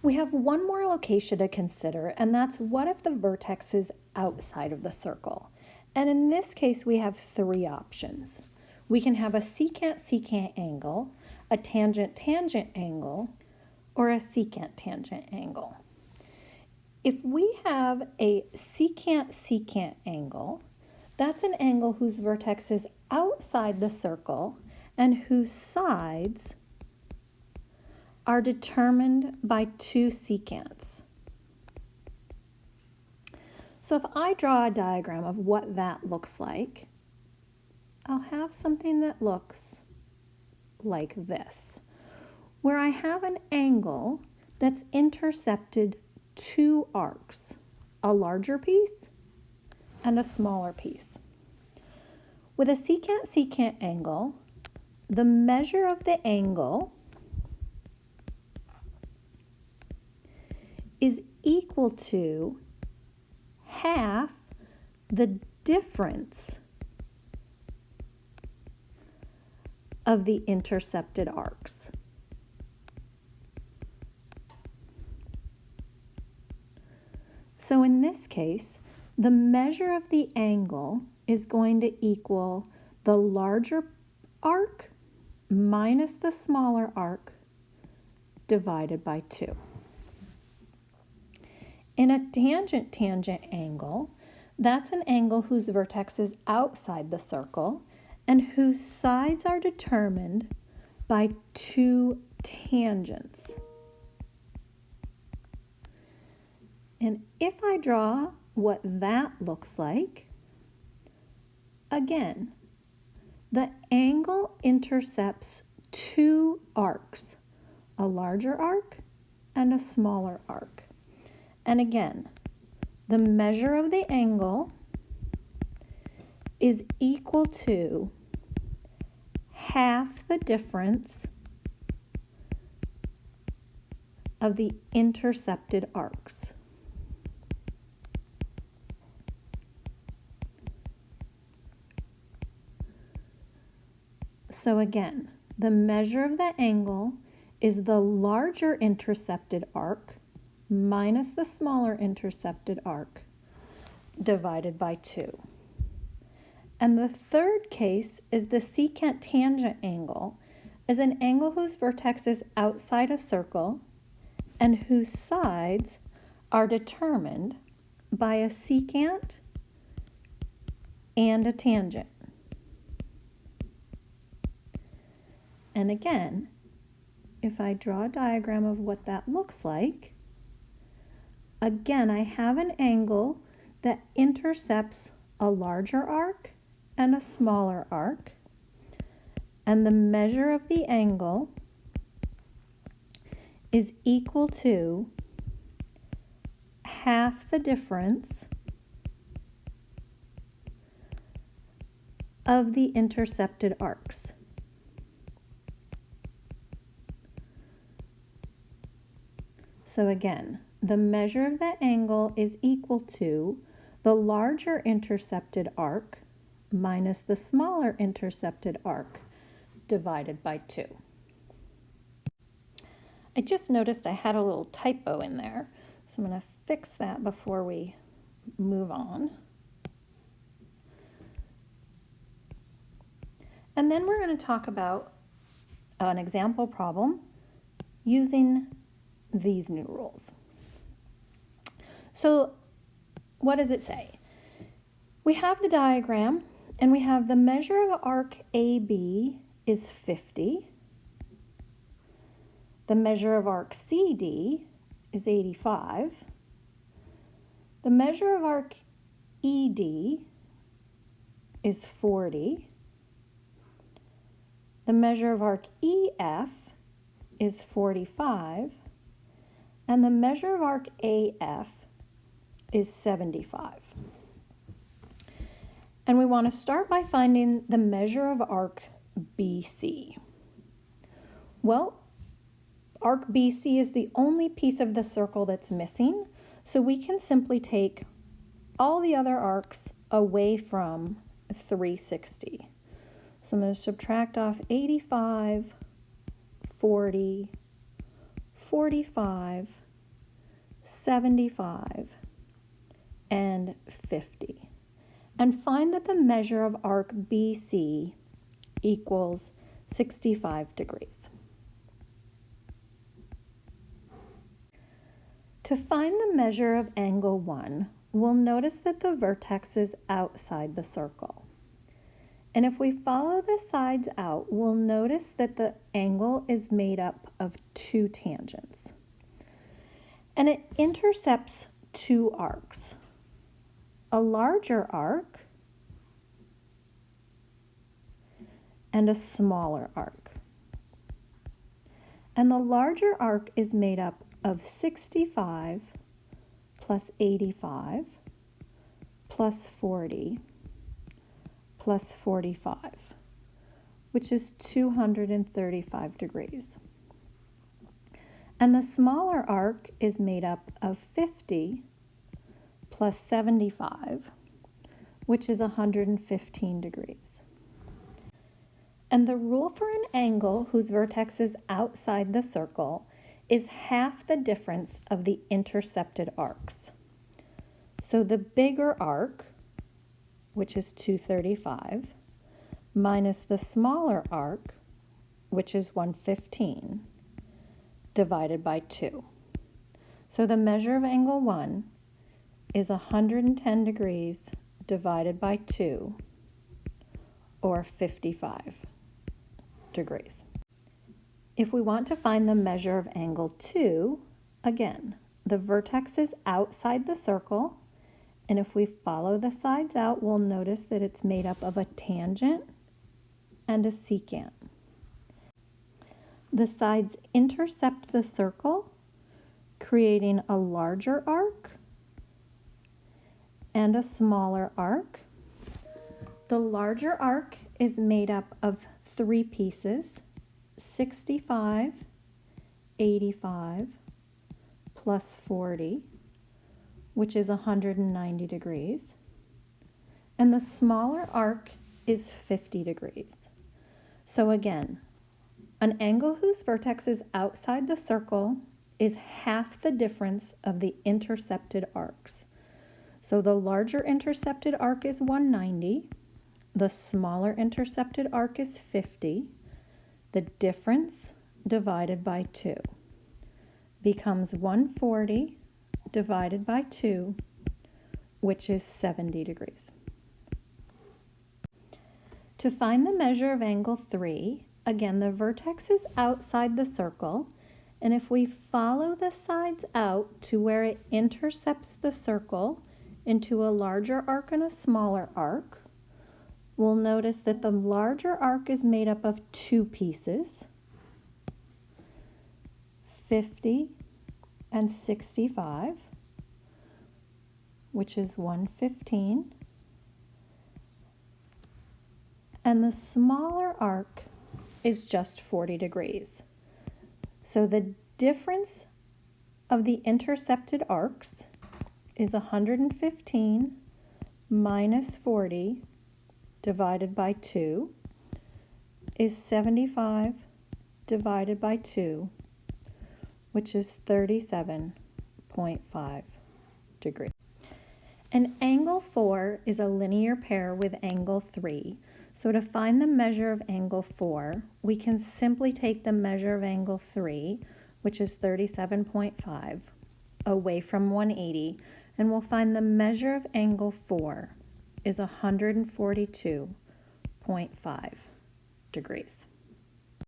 We have one more location to consider, and that's what if the vertex is outside of the circle? And in this case, we have three options. We can have a secant-secant angle, a tangent-tangent angle, or a secant-tangent angle. If we have a secant-secant angle, that's an angle whose vertex is outside the circle and whose sides are determined by two secants. So if I draw a diagram of what that looks like, I'll have something that looks like this, where I have an angle that's intercepted two arcs, a larger piece and a smaller piece. With a secant-secant angle, the measure of the angle is equal to half the difference of the intercepted arcs. So in this case, the measure of the angle is going to equal the larger arc minus the smaller arc divided by 2. In a tangent-tangent angle, that's an angle whose vertex is outside the circle and whose sides are determined by two tangents. And if I draw what that looks like, again, the angle intercepts two arcs, a larger arc and a smaller arc. And again, the measure of the angle is equal to half the difference of the intercepted arcs. So again, the measure of the angle is the larger intercepted arc minus the smaller intercepted arc divided by 2. And the third case is the secant-tangent angle, is an angle whose vertex is outside a circle and whose sides are determined by a secant and a tangent. And again, if I draw a diagram of what that looks like, again, I have an angle that intercepts a larger arc and a smaller arc, and the measure of the angle is equal to half the difference of the intercepted arcs. So again, the measure of that angle is equal to the larger intercepted arc minus the smaller intercepted arc divided by 2. I just noticed I had a little typo in there, so I'm going to fix that before we move on. And then we're going to talk about an example problem using these new rules. So what does it say? We have the diagram and we have the measure of arc AB is 50. The measure of arc CD is 85. The measure of arc ED is 40. The measure of arc EF is 45. And the measure of arc AF is 75. And we want to start by finding the measure of arc BC. Well, arc BC is the only piece of the circle that's missing, so we can simply take all the other arcs away from 360. So I'm going to subtract off 85, 40, 45, 75, and 50. And find that the measure of arc BC equals 65 degrees. To find the measure of angle 1, we'll notice that the vertex is outside the circle. And if we follow the sides out, we'll notice that the angle is made up of two tangents. And it intercepts two arcs, a larger arc and a smaller arc. And the larger arc is made up of 65 plus 85 plus 40 plus 45, which is 235 degrees. And the smaller arc is made up of 50 plus 75, which is 115 degrees. And the rule for an angle whose vertex is outside the circle is half the difference of the intercepted arcs. So the bigger arc, which is 235, minus the smaller arc, which is 115, divided by 2. So the measure of angle 1 is 110 degrees divided by 2, or 55 degrees. If we want to find the measure of angle 2, again, the vertex is outside the circle, and if we follow the sides out, we'll notice that it's made up of a tangent and a secant. The sides intercept the circle, creating a larger arc and a smaller arc. The larger arc is made up of three pieces, 65, 85, plus 40, which is 190 degrees. And the smaller arc is 50 degrees. So again, an angle whose vertex is outside the circle is half the difference of the intercepted arcs. So the larger intercepted arc is 190, the smaller intercepted arc is 50. The difference divided by 2 becomes 140 divided by 2, which is 70 degrees. To find the measure of angle 3, again, the vertex is outside the circle, and if we follow the sides out to where it intercepts the circle into a larger arc and a smaller arc, we'll notice that the larger arc is made up of two pieces, 50 and 65, which is 115, and the smaller arc is just 40 degrees. So the difference of the intercepted arcs is 115 minus 40 divided by 2 is 75 divided by 2, which is 37.5 degrees. And angle 4 is a linear pair with angle 3. So to find the measure of angle 4, we can simply take the measure of angle 3, which is 37.5, away from 180, and we'll find the measure of angle 4 is 142.5 degrees.